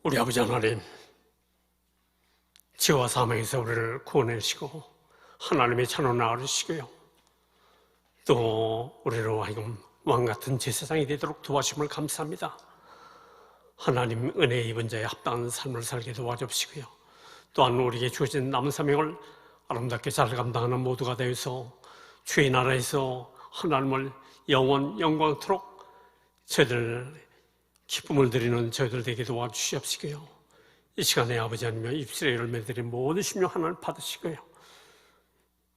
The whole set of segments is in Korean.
우리 아버지 하나님, 죄와 사망에서 우리를 구원해주시고 하나님의 자녀로 낳으시고요, 또 우리로 하여금 왕같은 제사장이 되도록 도와주심을 감사합니다. 하나님 은혜 입은 자의 합당한 삶을 살게 도와주시고요, 또한 우리에게 주어진 남은 사명을 아름답게 잘 감당하는 모두가 되어서 주의 나라에서 하나님을 영원토록 저희들 기쁨을 드리는 저희들 되게 도와주시옵시고요, 이 시간에 아버지 하나님의 입술에 열매드린 모든 심령 하나님을 받으시고요,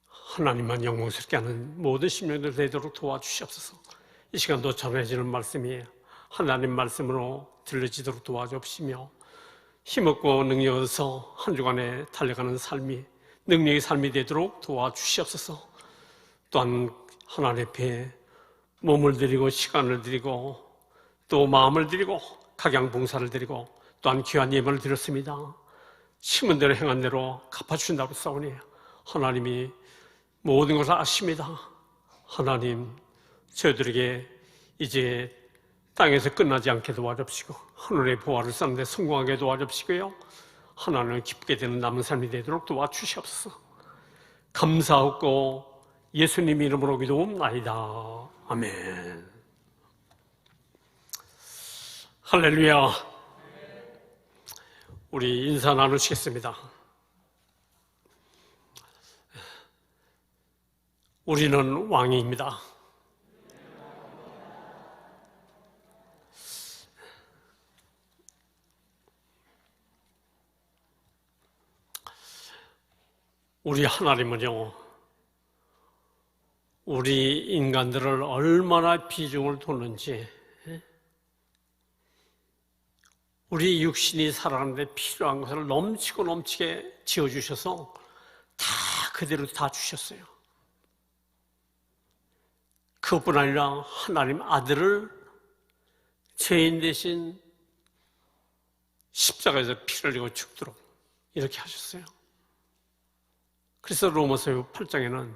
하나님만 영광스럽게 하는 모든 심령들 되도록 도와주시옵소서. 이 시간도 전해지는 말씀이 하나님 말씀으로 들려지도록 도와주옵시며, 힘없고 능력 얻어서 한 주간에 달려가는 삶이 능력의 삶이 되도록 도와주시옵소서. 또한 하나님 앞에 몸을 드리고 시간을 드리고 또 마음을 드리고 각양봉사를 드리고 또한 귀한 예물을 드렸습니다. 심은 대로 행한 대로 갚아주신다고 싸우니 하나님이 모든 것을 아십니다. 하나님, 저희들에게 이제 땅에서 끝나지 않게 도와주시고 하늘의 보화를 쌓는 데 성공하게 도와주시고요, 하나님을 기쁘게 되는 남은 삶이 되도록 도와주시옵소서. 감사하고 예수님 이름으로 기도옵나이다. 아멘. 할렐루야. 우리 인사 나누시겠습니다. 우리는 왕입니다. 우리 하나님은요, 우리 인간들을 얼마나 비중을 뒀는지, 우리 육신이 살아가는데 필요한 것을 넘치게 지어주셔서 다 그대로 다 주셨어요. 그것뿐 아니라 하나님 아들을 죄인 대신 십자가에서 피를 흘리고 죽도록 이렇게 하셨어요. 그래서 로마서 8장에는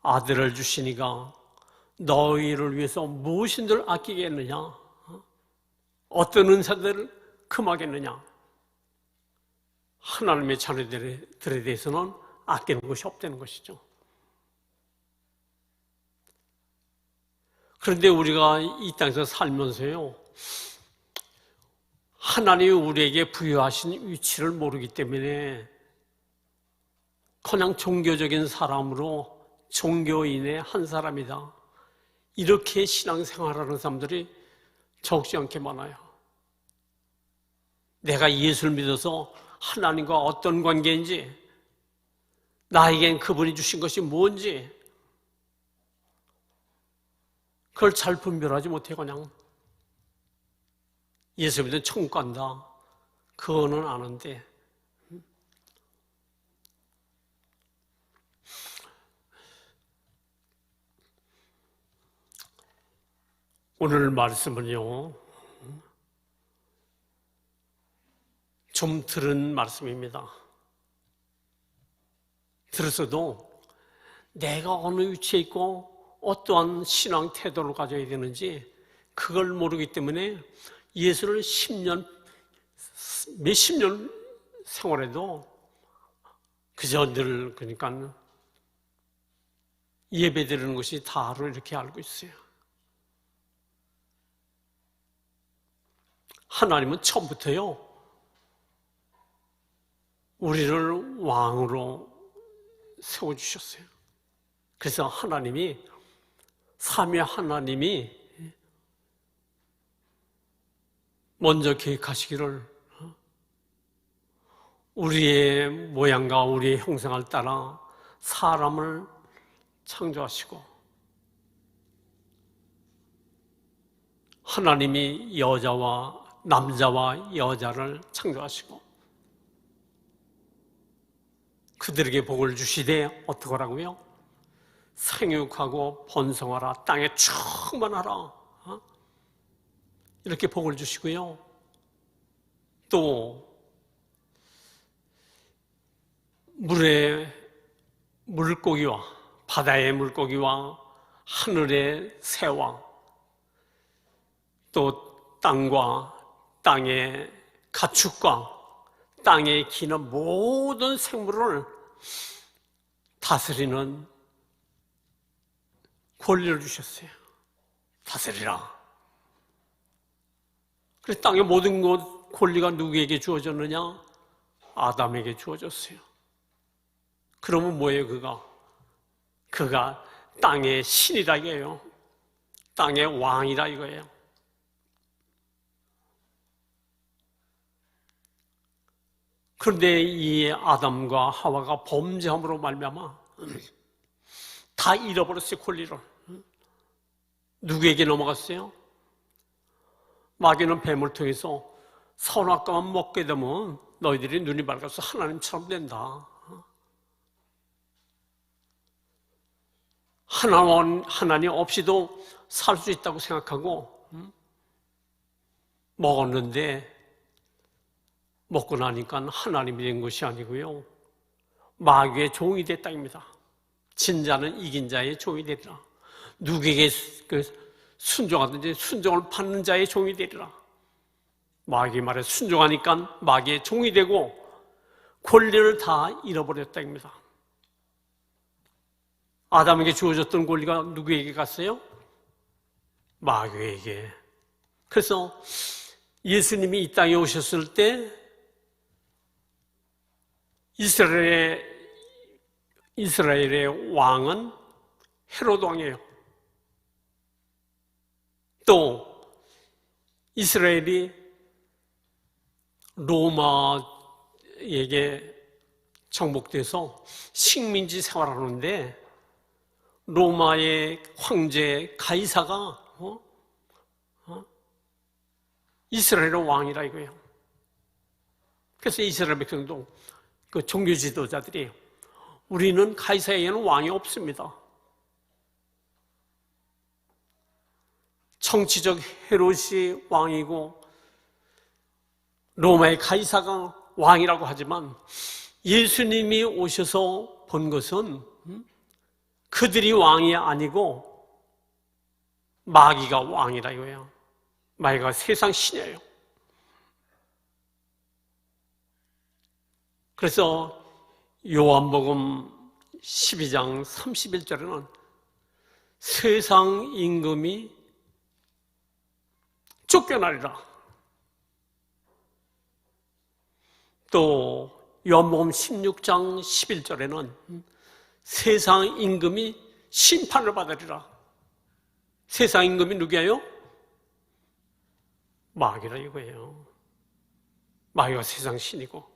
아들을 주시니가 너희를 위해서 무엇인들 아끼겠느냐, 어떤 은사들을 금하겠느냐. 하나님의 자녀들에 대해서는 아끼는 것이 없다는 것이죠. 그런데 우리가 이 땅에서 살면서요, 하나님이 우리에게 부여하신 위치를 모르기 때문에 그냥 종교적인 사람으로 종교인의 한 사람이다, 이렇게 신앙생활하는 사람들이 적지 않게 많아요. 내가 예수를 믿어서 하나님과 어떤 관계인지, 나에겐 그분이 주신 것이 뭔지 그걸 잘 분별하지 못해 그냥 예수 믿으면 천국 간다, 그거는 아는데 오늘 말씀은요, 좀 들은 말씀입니다. 들었어도 내가 어느 위치에 있고 어떠한 신앙 태도를 가져야 되는지 그걸 모르기 때문에 예수를 몇십 년 생활해도 그저 늘 그러니까 예배 드리는 것이 다로 이렇게 알고 있어요. 하나님은 처음부터요, 우리를 왕으로 세워주셨어요. 그래서 하나님이, 삼위 하나님이 먼저 계획하시기를 우리의 모양과 우리의 형상을 따라 사람을 창조하시고, 하나님이 남자와 여자를 창조하시고 그들에게 복을 주시되 어떻게 하라고요? 생육하고 번성하라, 땅에 충만하라, 이렇게 복을 주시고요, 또 물고기와 바다의 물고기와 하늘의 새와 또 땅과 땅의 가축과 땅에 기는 모든 생물을 다스리는 권리를 주셨어요. 다스리라. 그래서 땅의 모든 것 권리가 누구에게 주어졌느냐? 아담에게 주어졌어요. 그러면 뭐예요, 그가? 그가 땅의 신이라 이거예요. 땅의 왕이라 이거예요. 그런데 이 아담과 하와가 범죄함으로 말미암아 다 잃어버렸어요, 권리를. 누구에게 넘어갔어요? 마귀는 뱀을 통해서 선악과만 먹게 되면 너희들이 눈이 밝아서 하나님처럼 된다. 하나님 없이도 살 수 있다고 생각하고 먹었는데 먹고 나니까 하나님이 된 것이 아니고요, 마귀의 종이 됐다입니다. 진자는 이긴 자의 종이 되리라. 누구에게 순종하든지 순종을 받는 자의 종이 되리라. 마귀 말에 순종하니까 마귀의 종이 되고 권리를 다 잃어버렸다입니다. 아담에게 주어졌던 권리가 누구에게 갔어요? 마귀에게. 그래서 예수님이 이 땅에 오셨을 때 이스라엘의 왕은 헤롯 왕이에요. 또 이스라엘이 로마에게 정복돼서 식민지 생활하는데 로마의 황제 가이사가 이스라엘의 왕이라 이거예요. 그래서 이스라엘 백성도 그 종교 지도자들이 우리는 가이사에게는 왕이 없습니다. 정치적 헤롯이 왕이고 로마의 가이사가 왕이라고 하지만 예수님이 오셔서 본 것은 그들이 왕이 아니고 마귀가 왕이라 이거예요. 마귀가 세상 신이에요. 그래서 요한복음 12장 31절에는 세상 임금이 쫓겨나리라. 또 요한복음 16장 11절에는 세상 임금이 심판을 받으리라. 세상 임금이 누구예요? 마귀라 이거예요. 마귀가 세상 신이고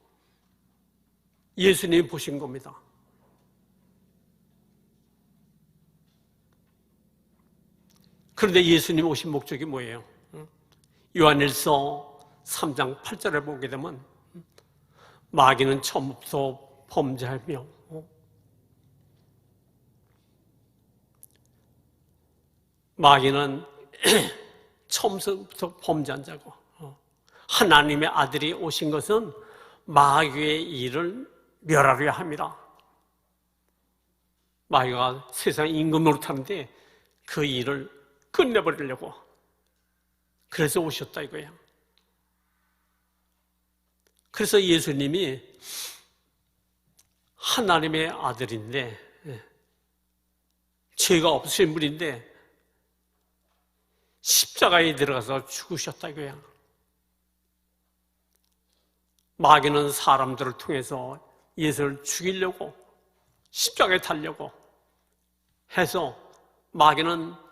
예수님이 보신 겁니다. 그런데 예수님 오신 목적이 뭐예요? 요한일서 3장 8절에 보게 되면 마귀는 처음부터 범죄하며 마귀는 처음부터 범죄한 자고 하나님의 아들이 오신 것은 마귀의 일을 멸하려 합니다. 마귀가 세상 임금 노릇하는데 그 일을 끝내버리려고 그래서 오셨다 이거예요. 그래서 예수님이 하나님의 아들인데 죄가 없으신 분인데 십자가에 들어가서 죽으셨다 이거야. 마귀는 사람들을 통해서 예수를 죽이려고 십자가에 달려고 해서 마귀는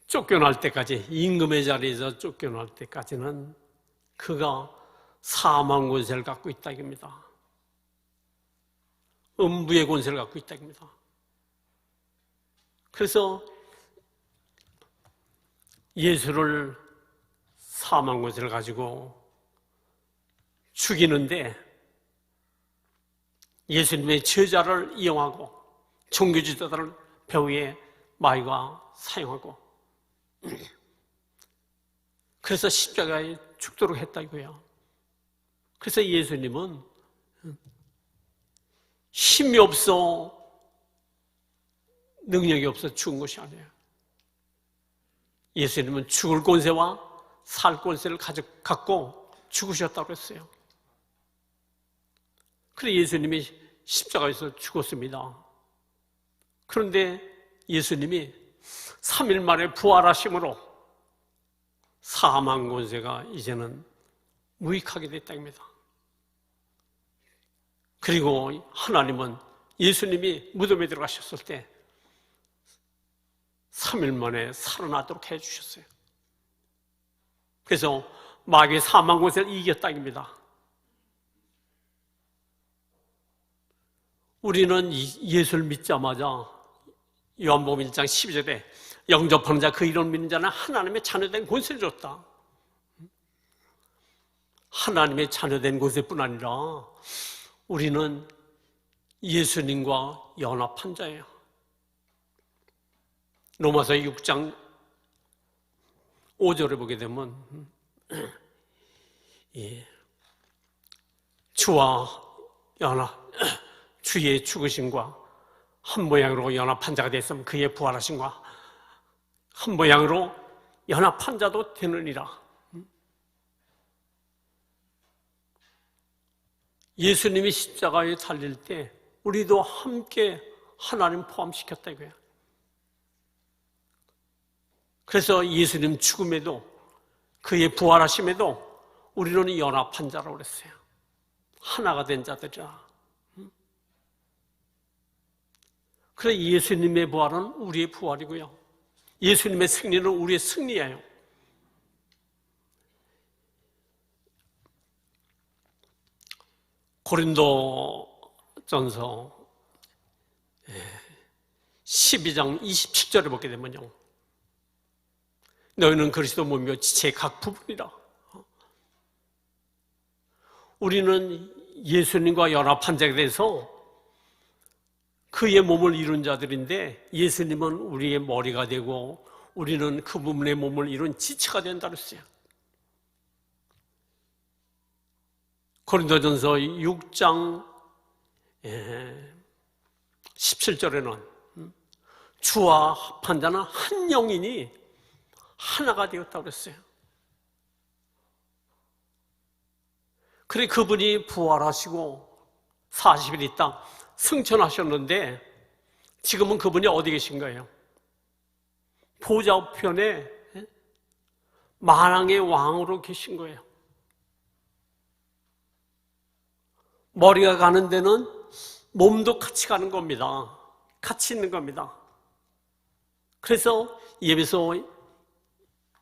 쫓겨날 때까지, 임금의 자리에서 쫓겨날 때까지는 그가 사망 권세를 갖고 있다 이겁니다. 음부의 권세를 갖고 있다 이겁니다. 그래서 예수를 사망 권세를 가지고 죽이는데 예수님의 제자를 이용하고 종교지도자를 배후에 마귀가 사용하고 그래서 십자가에 죽도록 했다 이거야. 그래서 예수님은 힘이 없어 능력이 없어 죽은 것이 아니에요. 예수님은 죽을 권세와 살 권세를 갖고 죽으셨다고 했어요. 그래서 예수님이 십자가에서 죽었습니다. 그런데 예수님이 3일 만에 부활하심으로 사망 권세가 이제는 무익하게 됐다입니다. 그리고 하나님은 예수님이 무덤에 들어가셨을 때 3일 만에 살아나도록 해주셨어요. 그래서 마귀의 사망 권세를 이겼다입니다. 우리는 예수를 믿자마자 요한복음 1장 12절에 영접하는 자 그 이름 믿는 자는 하나님의 자녀된 권세를 줬다. 하나님의 자녀된 권세뿐 아니라 우리는 예수님과 연합한 자예요. 로마서 6장 5절에 보게 되면 주와 주의 죽으심과 한 모양으로 연합한 자가 됐으면 그의 부활하심과 한 모양으로 연합한 자도 되느니라. 예수님이 십자가에 달릴 때 우리도 함께 하나님 포함시켰다 이거예요. 그래서 예수님 죽음에도 그의 부활하심에도 우리는 연합한 자라고 그랬어요. 하나가 된 자들이라. 그래서 예수님의 부활은 우리의 부활이고요. 예수님의 승리는 우리의 승리예요. 고린도전서 12장 27절에 보게 되면요. 너희는 그리스도 몸이요 지체의 각 부분이라. 우리는 예수님과 연합한 자에 대해서 그의 몸을 이룬 자들인데 예수님은 우리의 머리가 되고 우리는 그 부분의 몸을 이룬 지체가 된다 그랬어요. 고린도전서 6장 17절에는 주와 합한 자는 한 영이니 하나가 되었다고 그랬어요. 그래 그분이 부활하시고 40일 있다 승천하셨는데 지금은 그분이 어디 계신 거예요? 보좌 우편에 만왕의 왕으로 계신 거예요. 머리가 가는 데는 몸도 같이 가는 겁니다. 같이 있는 겁니다. 그래서 예배소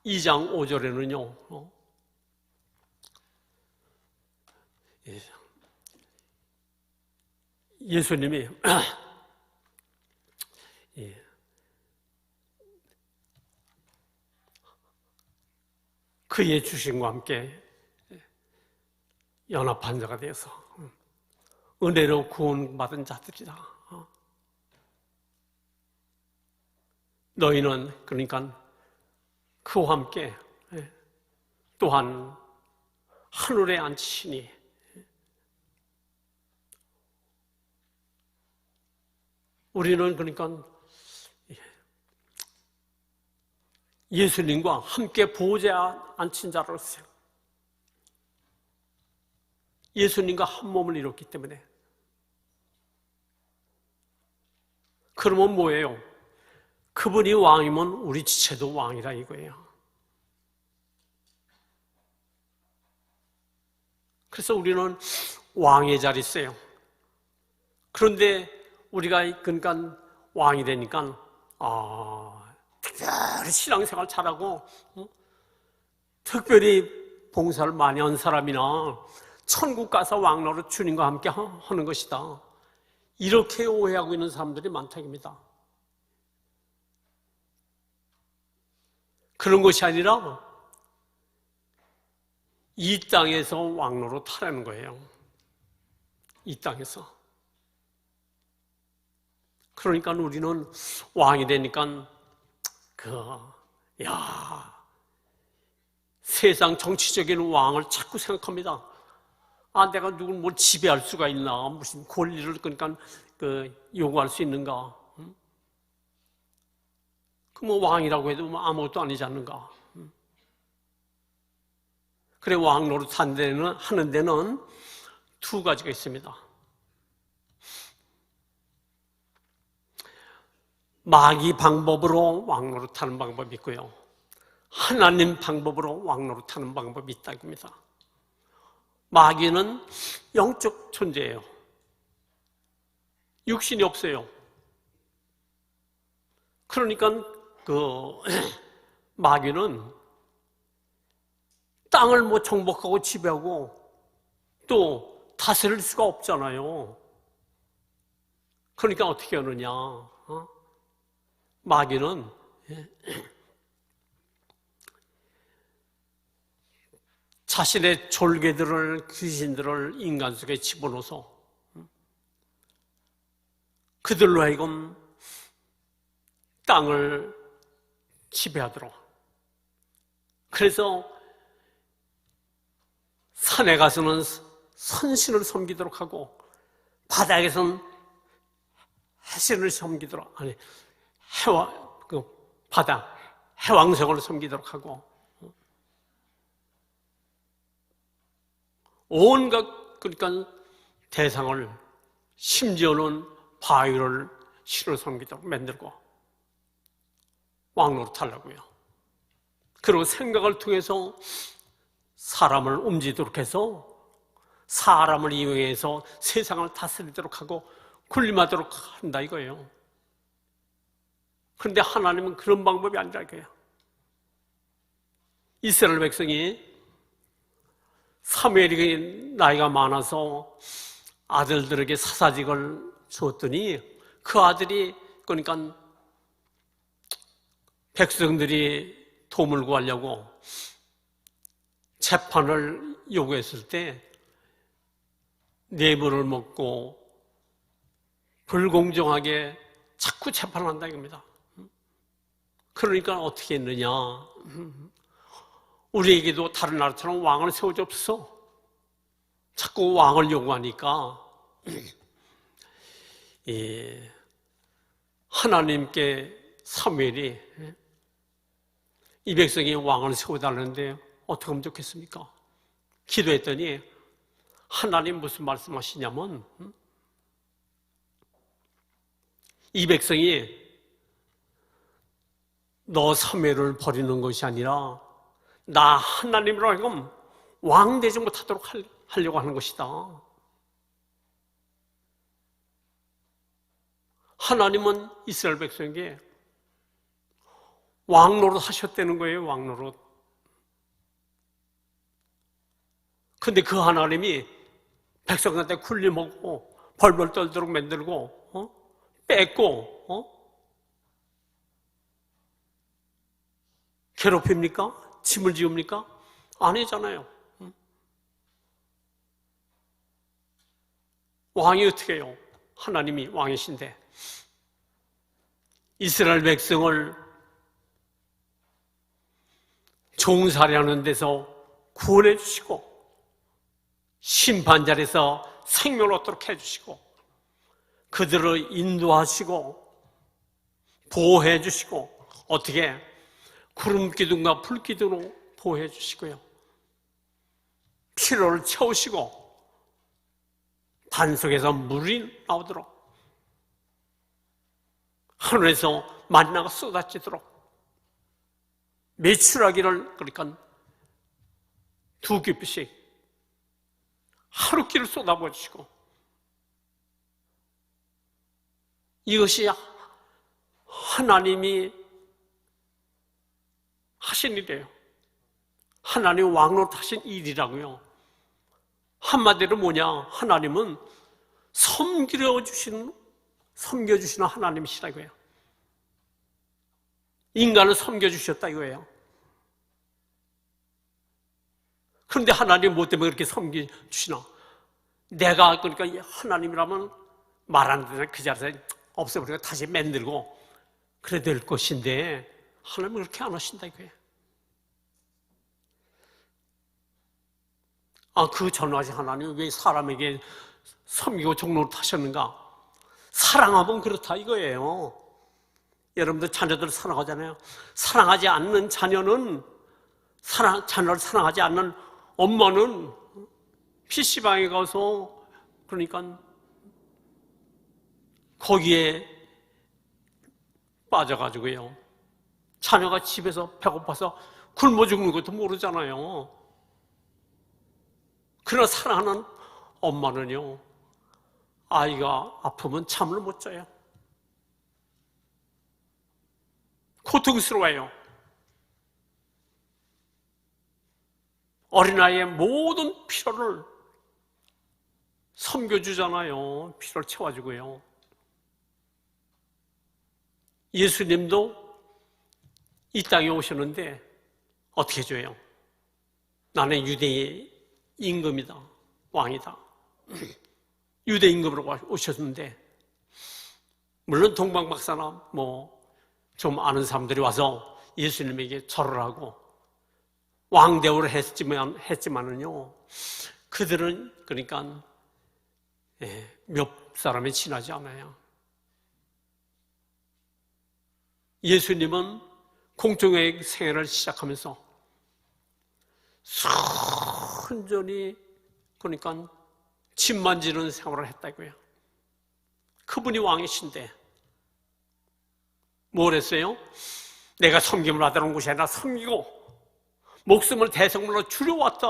2장 5절에는요. 예수님이 그의 주심과 함께 연합한 자가 되어서 은혜로 구원받은 자들이다. 너희는 그러니까 그와 함께 또한 하늘에 앉히시니 우리는 그러니까 예수님과 함께 보호자에 앉힌 자로서요. 예수님과 한 몸을 이뤘기 때문에. 그러면 뭐예요? 그분이 왕이면 우리 지체도 왕이라 이거예요. 그래서 우리는 왕의 자리에 있어요. 그런데 우리가 그러니까 왕이 되니까 특별히 신앙생활 잘하고 특별히 봉사를 많이 한 사람이나 천국 가서 왕노릇 주님과 함께 하는 것이다. 이렇게 오해하고 있는 사람들이 많다입니다. 그런 것이 아니라 이 땅에서 왕노릇 하라는 거예요. 이 땅에서. 그러니까 우리는 왕이 되니까 세상 정치적인 왕을 자꾸 생각합니다. 내가 누굴 뭘 지배할 수가 있나? 무슨 권리를 그러니까 요구할 수 있는가? 그 뭐 왕이라고 해도 뭐 아무것도 아니지 않는가. 그래 왕 노릇 하는 데는 두 가지가 있습니다. 마귀 방법으로 왕 노릇하는 방법이 있고요. 하나님 방법으로 왕 노릇하는 방법이 있다 이겁니다. 마귀는 영적 존재예요. 육신이 없어요. 그러니까 마귀는 땅을 뭐 정복하고 지배하고 또 다스릴 수가 없잖아요. 그러니까 어떻게 하느냐? 마귀는 자신의 졸개들을, 귀신들을 인간 속에 집어넣어서 그들로 하여금 땅을 지배하도록, 그래서 산에 가서는 선신을 섬기도록 하고 바닥에서는 해신을 섬기도록, 아니 바다 해왕성을 섬기도록 하고 온갖 그러니까 대상을, 심지어는 바위를 신을 섬기도록 만들고 왕노릇하려고요. 그리고 생각을 통해서 사람을 움직이도록 해서 사람을 이용해서 세상을 다스리도록 하고 군림하도록 한다 이거예요. 그런데 하나님은 그런 방법이 아니라 이거예요. 이스라엘 백성이 사무엘이 나이가 많아서 아들들에게 사사직을 주었더니 그 아들이, 그러니까 백성들이 도움을 구하려고 재판을 요구했을 때 뇌물을 먹고 불공정하게 자꾸 재판을 한다 이겁니다. 그러니까 어떻게 했느냐? 우리에게도 다른 나라처럼 왕을 세워주옵소서. 자꾸 왕을 요구하니까 하나님께 사무엘이 이 백성이 왕을 세워달라는데 어떻게 하면 좋겠습니까? 기도했더니 하나님 무슨 말씀하시냐면 이 백성이 너 사무엘을 버리는 것이 아니라 나 하나님으로 하여금 왕 되지 못하도록 하려고 하는 것이다. 하나님은 이스라엘 백성에게 왕노릇 하셨다는 거예요. 왕노릇. 근데 그 하나님이 백성한테 굴림하고 벌벌 떨도록 만들고 뺏고 괴롭힙니까? 짐을 지웁니까? 아니잖아요. 왕이 어떻게 해요? 하나님이 왕이신데 이스라엘 백성을 종살이하는 데서 구원해 주시고 심판자리에서 생명을 얻도록 해주시고 그들을 인도하시고 보호해 주시고 어떻게 구름기둥과 불기둥으로 보호해 주시고요. 피로를 채우시고 반석에서 물이 나오도록 하늘에서 만나가 쏟아지도록 메추라기를 그러니까 두 깃불씩 하루끼를 쏟아부어 주시고 이것이 하나님이 하신 일이에요. 하나님 왕노릇 하신 일이라고요. 한마디로 뭐냐? 하나님은 섬겨주시는 하나님이시라고요. 인간을 섬겨주셨다 이거예요. 그런데 하나님 뭐 때문에 그렇게 섬겨주시나? 내가 그러니까 하나님이라면 말 안 되는 그 자리에서 없애버리고 다시 만들고 그래야 될 것인데 하나님은 그렇게 안 하신다 이거예요. 그 전능하신 하나님이 왜 사람에게 섬기고 종노릇 하셨는가? 사랑하면 그렇다 이거예요. 여러분들 자녀들 사랑하잖아요. 사랑하지 않는 자녀는 자녀를 사랑하지 않는 엄마는 PC방에 가서 그러니까 거기에 빠져가지고요. 자녀가 집에서 배고파서 굶어 죽는 것도 모르잖아요. 그러나 사랑하는 엄마는요, 아이가 아프면 잠을 못 자요. 고통스러워요. 어린아이의 모든 필요를 섬겨주잖아요. 필요를 채워주고요. 예수님도 이 땅에 오셨는데 어떻게 해줘요? 나는 유대의 임금이다, 왕이다. 유대 임금으로 오셨는데, 물론 동방박사나 좀 아는 사람들이 와서 예수님에게 절을 하고 왕대우를 했지만은요, 그들은 그러니까 몇 사람이 지나지 않아요. 예수님은 공중의 생애를 시작하면서 순전히 그러니까 집 만지는 생활을 했다고요. 그분이 왕이신데 뭘 했어요? 내가 섬김을 받으러 온 것이 아니라 섬기고 목숨을 대성물로 주려 왔다.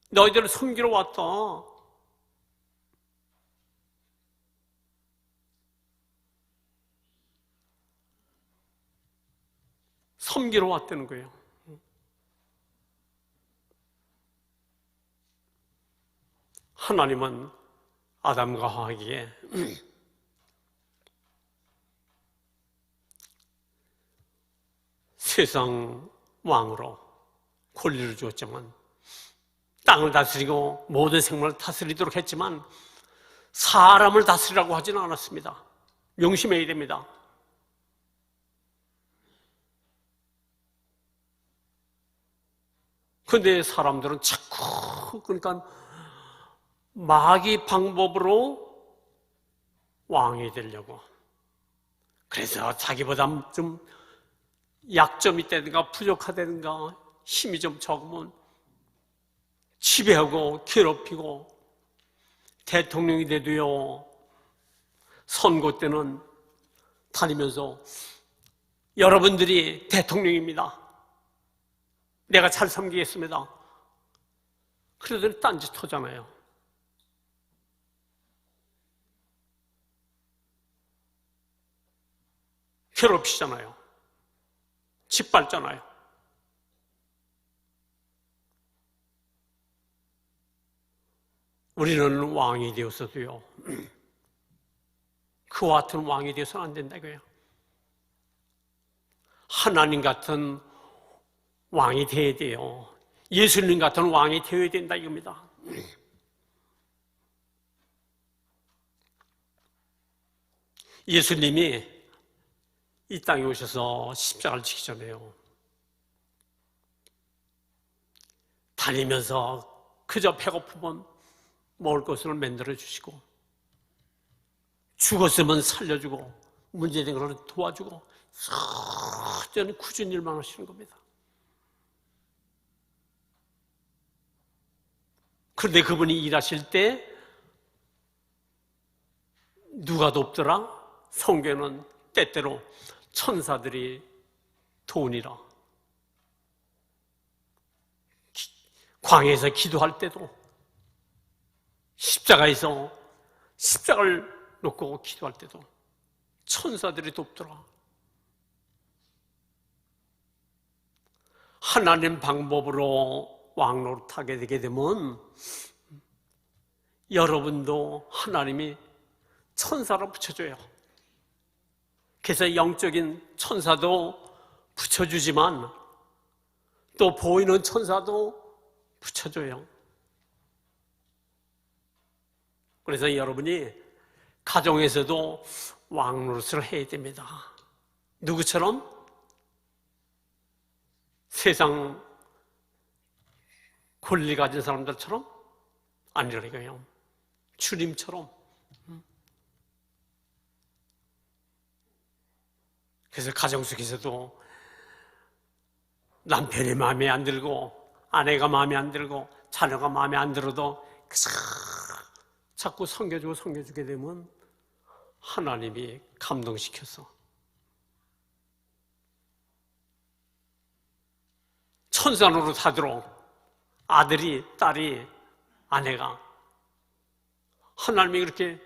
너희들을 섬기러 왔다. 섬기러 왔다는 거예요. 하나님은 아담과 하와에게 세상 왕으로 권리를 주었지만, 땅을 다스리고 모든 생물을 다스리도록 했지만 사람을 다스리라고 하지는 않았습니다. 명심해야 됩니다. 그런데 사람들은 자꾸 그러니까 마귀 방법으로 왕이 되려고, 그래서 자기보다 좀 약점이 있다든가 부족하다든가 힘이 좀 적으면 지배하고 괴롭히고, 대통령이 돼도요, 선거 때는 다니면서 여러분들이 대통령입니다, 내가 잘 섬기겠습니다, 그러더니 딴짓 하잖아요. 괴롭히잖아요. 짓밟잖아요. 우리는 왕이 되었어도요, 그와 같은 왕이 되어서는 안 된다고요. 하나님 같은 왕이 되어야 돼요. 예수님 같은 왕이 되어야 된다 이겁니다. 예수님이 이 땅에 오셔서 십자가를 지기 전에요, 다니면서 그저 배고프면 먹을 것을 만들어 주시고, 죽었으면 살려주고, 문제된 것을 도와주고, 저는 굳은 일만 하시는 겁니다. 그런데 그분이 일하실 때 누가 돕더라? 성경은 때때로 천사들이 도우니라. 광야에서 기도할 때도, 십자가에서 십자가를 놓고 기도할 때도 천사들이 돕더라. 하나님 방법으로 왕노릇하게 되게 되면 여러분도 하나님이 천사로 붙여줘요. 그래서 영적인 천사도 붙여주지만 또 보이는 천사도 붙여줘요. 그래서 여러분이 가정에서도 왕노릇을 해야 됩니다. 누구처럼? 세상 권리 가진 사람들처럼? 아니라니까요. 주님처럼. 그래서 가정 속에서도 남편이 마음에 안 들고 아내가 마음에 안 들고 자녀가 마음에 안 들어도 자꾸 섬겨주게 되면 하나님이 감동시켜서 천사 노릇하도록 아들이, 딸이, 아내가 하나님이 그렇게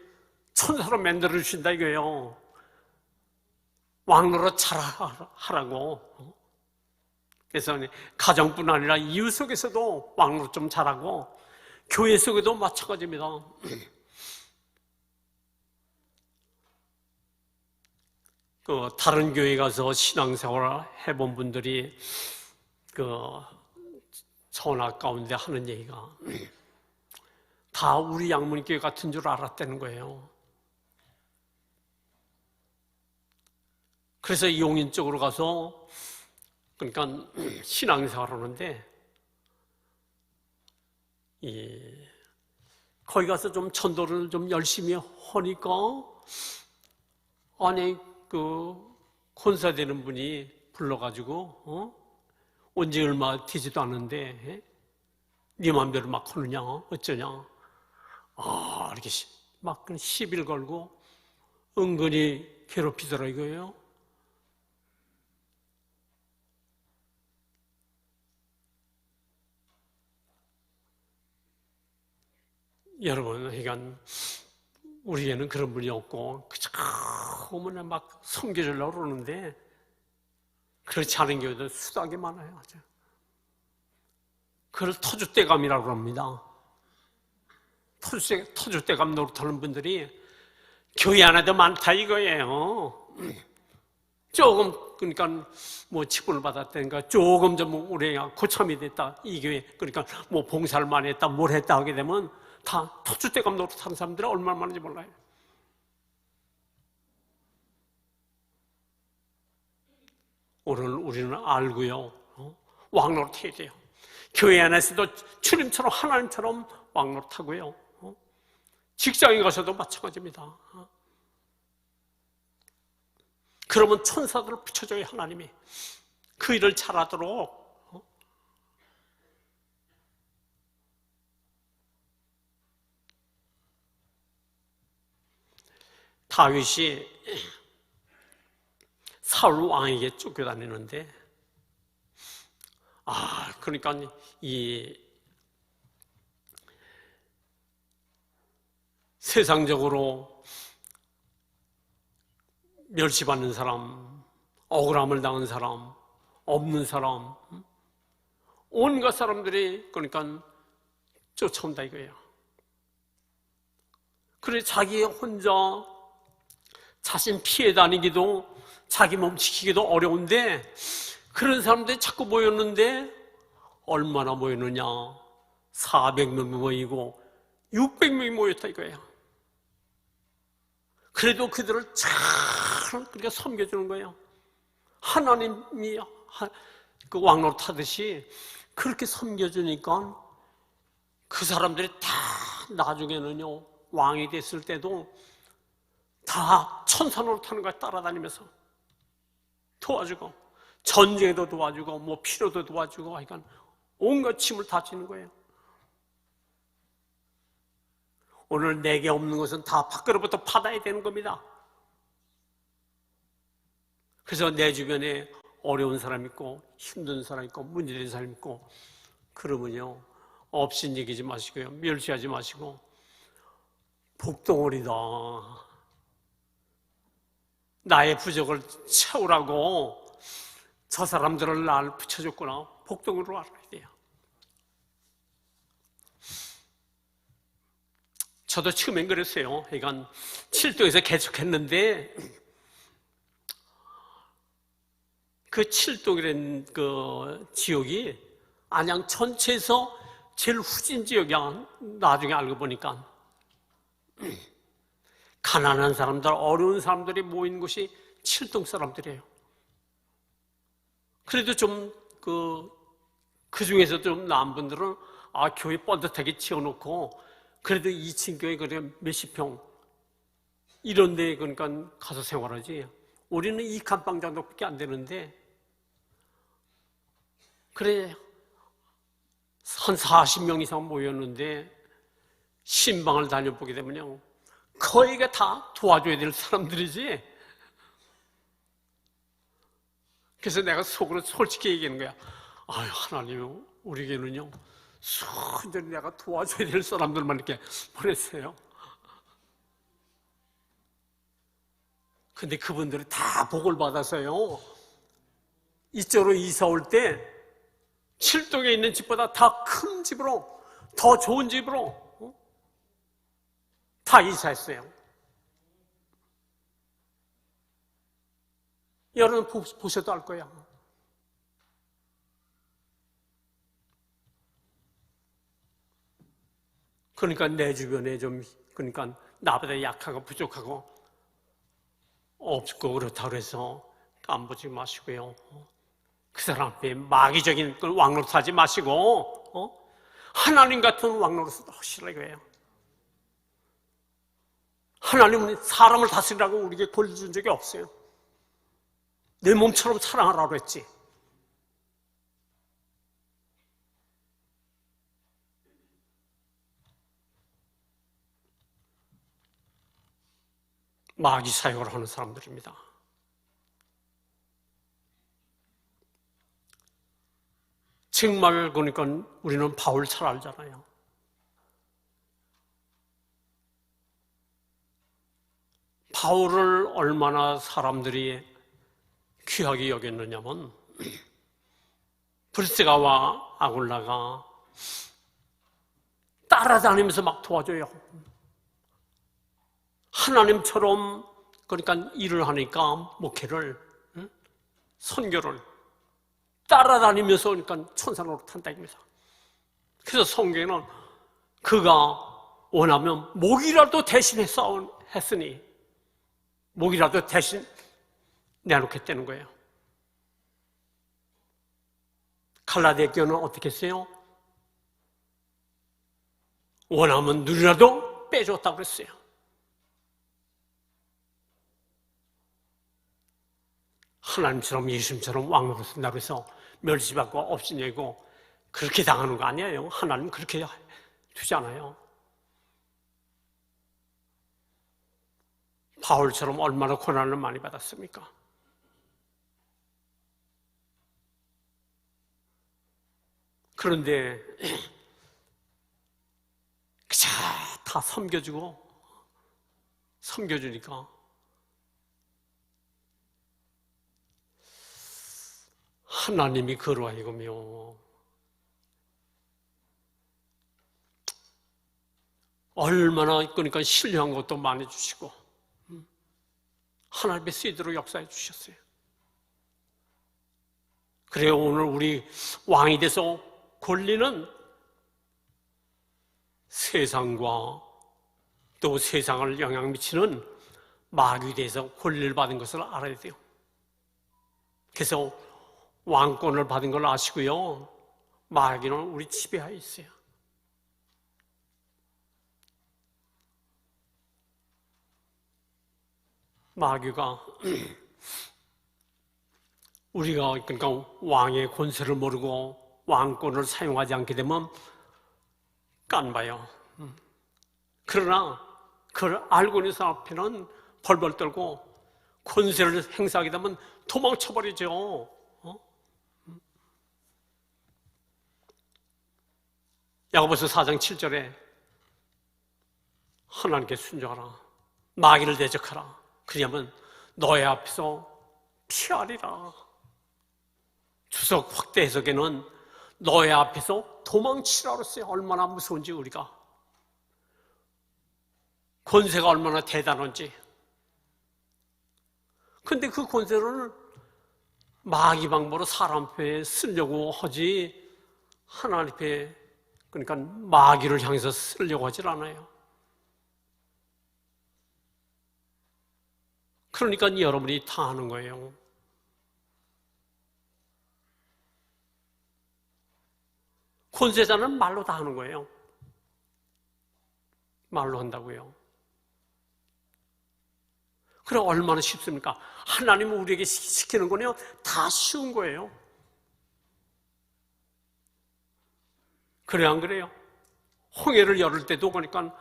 천사로 만들어 주신다 이거예요. 왕노릇 잘하라고. 그래서 가정뿐 아니라 이웃 속에서도 왕노릇 좀 잘하고 교회 속에도 마찬가지입니다. 다른 교회 가서 신앙생활을 해본 분들이 전화 가운데 하는 얘기가 다 우리 양문교회 같은 줄 알았다는 거예요. 그래서 용인 쪽으로 가서 그러니까 신앙생활 하는데 거기 가서 좀 전도를 좀 열심히 하니까 아니 권사되는 분이 불러가지고 언제 얼마 되지도 않는데 네 맘대로 막 하느냐 어쩌냐 이렇게 막 시비를 걸고 은근히 괴롭히더라 이거예요. 여러분, 그러니까 우리에는 그런 분이 없고 그저 오면 막 섬겨주려고 그러는데 그렇지 않은 경우도 수다하게 많아요. 아주. 그걸 터줏대감이라고 합니다. 터줏대감 노릇하는 분들이 교회 안에도 많다 이거예요. 조금 그러니까 뭐 직분을 받았다니까 조금 좀 우리가 고참이 됐다 이 교회 그러니까 뭐 봉사를 많이 했다 뭘 했다 하게 되면 다 터줏대감 노릇하는 사람들이 얼마나 많은지 몰라요. 오늘 우리는 알고요. 왕노릇 해야 돼요. 교회 안에서도 주님처럼 하나님처럼 왕노릇하고요. 직장에 가서도 마찬가지입니다. 그러면 천사들을 붙여줘요. 하나님이 그 일을 잘하도록. 다윗이 사울 왕에게 쫓겨다니는데 그러니까 이 세상적으로 멸시받는 사람, 억울함을 당한 사람, 없는 사람, 온갖 사람들이 그러니까 쫓아온다 이거예요. 그래 자기 혼자 자신 피해 다니기도 자기 몸 지키기도 어려운데 그런 사람들이 자꾸 모였는데 얼마나 모였느냐 400명이 모이고 600명이 모였다 이거예요. 그래도 그들을 잘 그러니까 섬겨주는 거예요. 하나님이 그 왕노릇 하듯이 그렇게 섬겨주니까 그 사람들이 다 나중에는요 왕이 됐을 때도 다 천사 노릇하는 거야. 따라다니면서 도와주고 전쟁에도 도와주고 뭐 필요도 도와주고 하여간 온갖 짐을 다 지는 거예요. 오늘 내게 없는 것은 다 밖으로부터 받아야 되는 겁니다. 그래서 내 주변에 어려운 사람 있고 힘든 사람 있고 문제된 사람 있고 그러면요 없인 얘기하지 마시고요 멸시하지 마시고 복덩어리다 나의 부족을 채우라고 저 사람들을 날 붙여줬구나 복덩어리로 알아야 돼요. 저도 처음엔 그랬어요. 그러니까 칠도에서 개척했는데 그 칠도라는 그 지역이 안양 전체에서 제일 후진 지역이야. 나중에 알고 보니까 가난한 사람들, 어려운 사람들이 모인 곳이 칠동 사람들이에요. 그래도 좀 그 중에서도 좀 나은 분들은 교회 뻔듯하게 지어놓고 그래도 2층 교회 그래 몇십 평 이런 데 그러니까 가서 생활하지 우리는 2칸방 정도밖에 안 되는데, 그래, 한 40명 이상 모였는데, 신방을 다녀보게 되면요, 거의가 다 도와줘야 될 사람들이지. 그래서 내가 속으로 솔직히 얘기하는 거야. 아유, 하나님, 우리에게는요, 순전히 내가 도와줘야 될 사람들만 이렇게 보냈어요. 근데 그분들이 다 복을 받아서요, 이쪽으로 이사 올 때, 칠동에 있는 집보다 더 큰 집으로, 더 좋은 집으로, 다 이사했어요. 여러분 보셔도 알 거야. 그러니까 내 주변에 좀, 그러니까 나보다 약하고 부족하고 없고 그렇다고 해서 깜보지 마시고요. 그 사람 앞에 마귀적인 걸 왕노릇하지 마시고, 하나님 같은 왕노릇을 하시라 이거예요. 하나님은 사람을 다스리라고 우리에게 권리 준 적이 없어요. 내 몸처럼 사랑하라고 했지. 마귀 사역을 하는 사람들입니다. 정말 그러니까 우리는 바울 잘 알잖아요. 바울을 얼마나 사람들이 귀하게 여겼느냐면, 브리스가와 아굴라가 따라다니면서 막 도와줘요. 하나님처럼 그러니까 일을 하니까 목회를, 선교를 따라다니면서 그러니까 천사노릇 한다 입니다. 그래서 성경에는 그가 원하면 목이라도 대신해 했으니 목이라도 대신 내놓겠다는 거예요. 갈라디아 교회는 어떻게 했어요? 원하면 눈이라도 빼줬다고 그랬어요. 하나님처럼 예수님처럼 왕으로 쓴다고 해서 멸시받고 업신여기고 그렇게 당하는 거 아니에요. 하나님 그렇게 두지 않아요. 바울처럼 얼마나 고난을 많이 받았습니까? 그런데 그저 다 섬겨주니까 하나님이 그로 하여금요 얼마나 그러니까 신령한 것도 많이 주시고 하나님의 쓰이도록 역사해 주셨어요. 그래요, 오늘 우리 왕이 돼서 권리는 세상과 또 세상을 영향 미치는 마귀에 대해서 권리를 받은 것을 알아야 돼요. 그래서 왕권을 받은 걸 아시고요, 마귀는 우리 지배하에 있어요. 마귀가 우리가 그러니까 왕의 권세를 모르고 왕권을 사용하지 않게 되면 깐봐요. 그러나 그걸 알고 있는 사람 앞에는 벌벌 떨고 권세를 행사하게 되면 도망쳐버리죠. 야고보서 4장 7절에 하나님께 순종하라, 마귀를 대적하라, 그러면 너의 앞에서 피하리라. 주석 확대 해석에는 너의 앞에서 도망치라고 했어요. 얼마나 무서운지, 우리가 권세가 얼마나 대단한지. 근데 그 권세를 마귀 방법으로 사람 앞에 쓰려고 하지 하나님 앞에, 그러니까 마귀를 향해서 쓰려고 하질 않아요. 그러니까 여러분이 다 하는 거예요. 권세자는 말로 다 하는 거예요. 말로 한다고요. 그래 얼마나 쉽습니까? 하나님은 우리에게 시키는 거는요 다 쉬운 거예요. 그래 안 그래요? 홍해를 열을 때도 보니까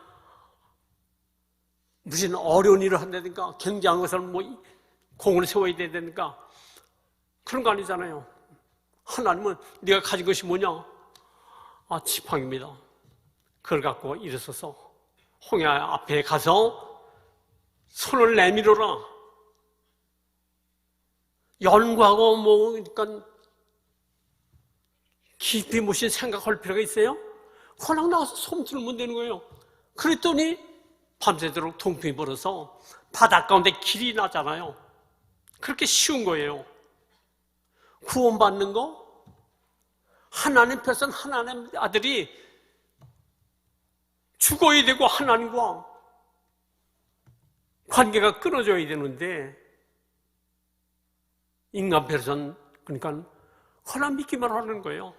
무슨 어려운 일을 한다든가 굉장한 것을 뭐 공을 세워야 되니까 그런 거 아니잖아요. 하나님은 네가 가진 것이 뭐냐? 지팡이입니다. 그걸 갖고 일어서서 홍해 앞에 가서 손을 내밀어라. 연구하고 뭐 그러니까 깊이 무슨 생각할 필요가 있어요? 그냥 나가서 손 들면 되는 거예요. 그랬더니 밤새도록 동풍이 불어서 바닷가운데 길이 나잖아요. 그렇게 쉬운 거예요. 구원받는 거, 하나님 편선 하나님 아들이 죽어야 되고 하나님과 관계가 끊어져야 되는데 인간 편선 그러니까 하나님 믿기만 하는 거예요.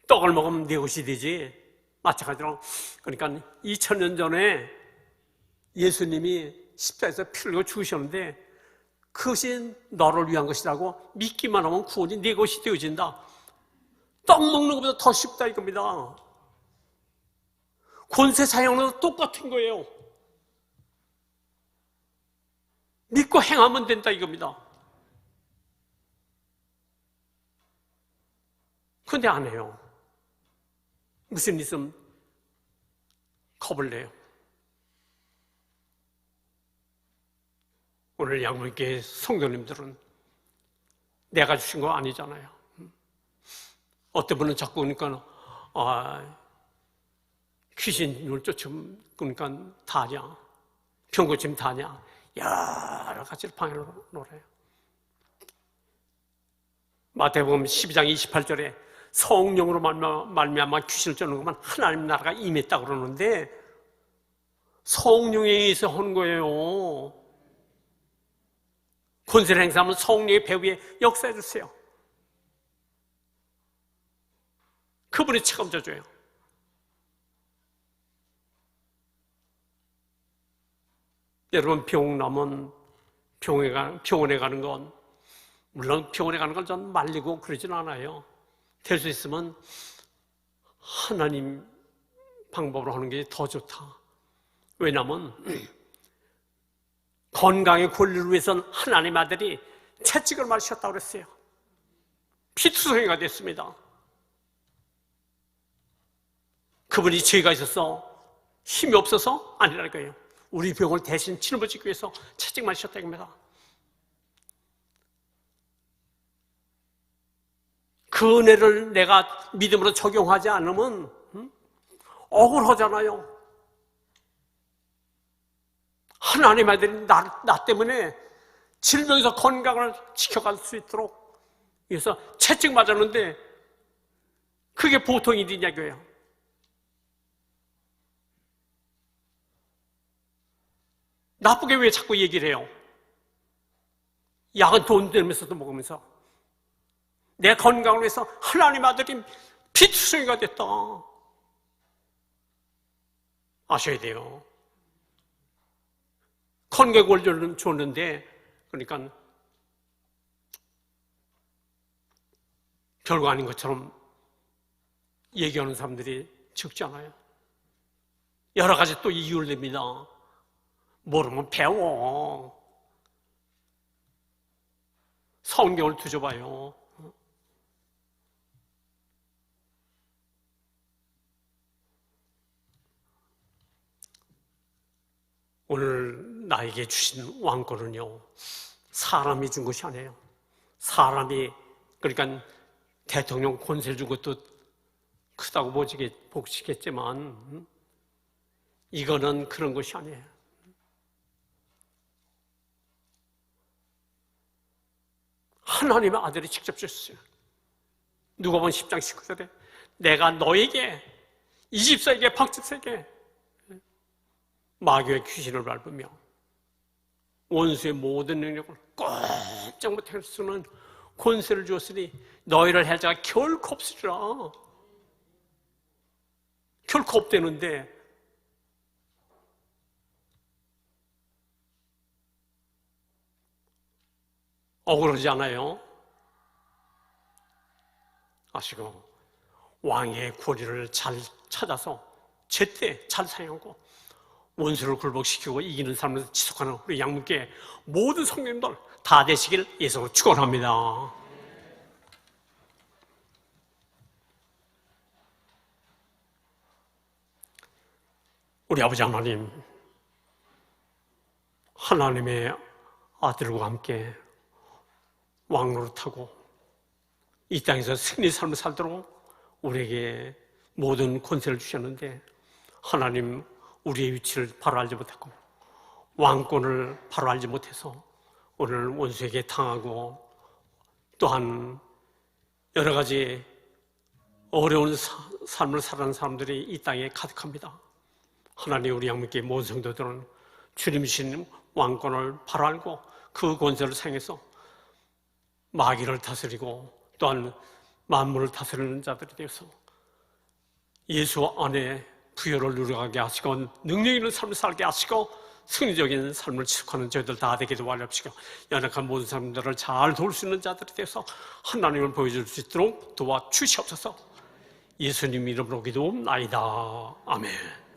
떡을 먹으면 내 것이 되지. 마찬가지로 그러니까 2000년 전에 예수님이 십자가에서 피를 흘리고 죽으셨는데 그것이 너를 위한 것이라고 믿기만 하면 구원이 내 것이 되어진다. 떡 먹는 것보다 더 쉽다 이겁니다. 권세 사용하는 것도 똑같은 거예요. 믿고 행하면 된다 이겁니다. 근데 안 해요. 무슨 일 있으면 겁을 내요. 오늘 양문교회 성도님들은 내가 주신 거 아니잖아요. 어떤 분은 자꾸 그러니까 귀신을 쫓으면 그러니까 다냐, 병고침 다냐, 여러 가지를 방해로 놀아요. 마태복음 12장 28절에 성령으로 말미암아 귀신을 쫓는 것만 하나님 나라가 임했다고 그러는데 성령에 의해서 하는 거예요. 권세를 행사하면 성령의 배후에 역사해 주세요. 그분이 책임져 줘요. 여러분 병 나면 병원에 가는 건 물론 병원에 가는 걸 전 말리고 그러진 않아요. 될 수 있으면 하나님 방법으로 하는 게 더 좋다. 왜냐하면 건강의 권리를 위해서는 하나님 아들이 채찍을 맞으셨다고 그랬어요. 피투성이가 됐습니다. 그분이 죄가 있어서 힘이 없어서 아니라는 거예요. 우리 병을 대신 짊어지기 위해서 채찍 맞으셨다 이겁니다. 그 은혜를 내가 믿음으로 적용하지 않으면 억울하잖아요. 하나님 아들이 나 때문에 질병에서 건강을 지켜갈 수 있도록 그래서 채찍 맞았는데 그게 보통 일이냐고요. 나쁘게 왜 자꾸 얘기를 해요? 약은 돈 들면서도 먹으면서 내 건강을 위해서 하나님 아들이 피투성이가 됐다. 아셔야 돼요. 건강 권리를 줬는데 그러니까 별거 아닌 것처럼 얘기하는 사람들이 적잖아요. 여러 가지 또 이유를 냅니다. 모르면 배워. 성경을 뒤져봐요. 오늘 나에게 주신 왕권은요, 사람이 준 것이 아니에요. 사람이, 그러니까 대통령 권세를 준 것도 크다고 보시겠지만, 이거는 그런 것이 아니에요. 하나님의 아들이 직접 주셨어요. 누가복음 10장 19절에 내가 너에게, 이 집사에게, 박집사에게 마귀의 귀신을 밟으며 원수의 모든 능력을 꼼짝 못할 수는 권세를 주었으니 너희를 할 자가 결코 없으리라. 결코 없대는데 억울하지 않아요? 아시고 왕의 권위를 잘 찾아서 제때 잘 사용하고 원수를 굴복시키고 이기는 삶을 지속하는 우리 양문교회 모든 성도님들 다 되시길 예수로 축원합니다. 우리 아버지 하나님, 하나님의 아들과 함께 왕노릇하고 이 땅에서 승리 삶을 살도록 우리에게 모든 권세를 주셨는데 하나님 우리의 위치를 바로 알지 못하고 왕권을 바로 알지 못해서 오늘 원수에게 당하고 또한 여러 가지 어려운 삶을 살아가는 사람들이 이 땅에 가득합니다. 하나님 우리 양문교회 모든 성도들은 주님 주신 왕권을 바로 알고 그 권세를 사용해서 마귀를 다스리고 또한 만물을 다스리는 자들이 되어서 예수 안에 부여를 누려가게 하시고 능력 있는 삶을 살게 하시고 승리적인 삶을 지속하는 저희들 다 되게 도와주시고 연약한 모든 사람들을 잘 도울 수 있는 자들이 되어서 하나님을 보여줄 수 있도록 도와주시옵소서. 예수님 이름으로 기도옵나이다. 아멘.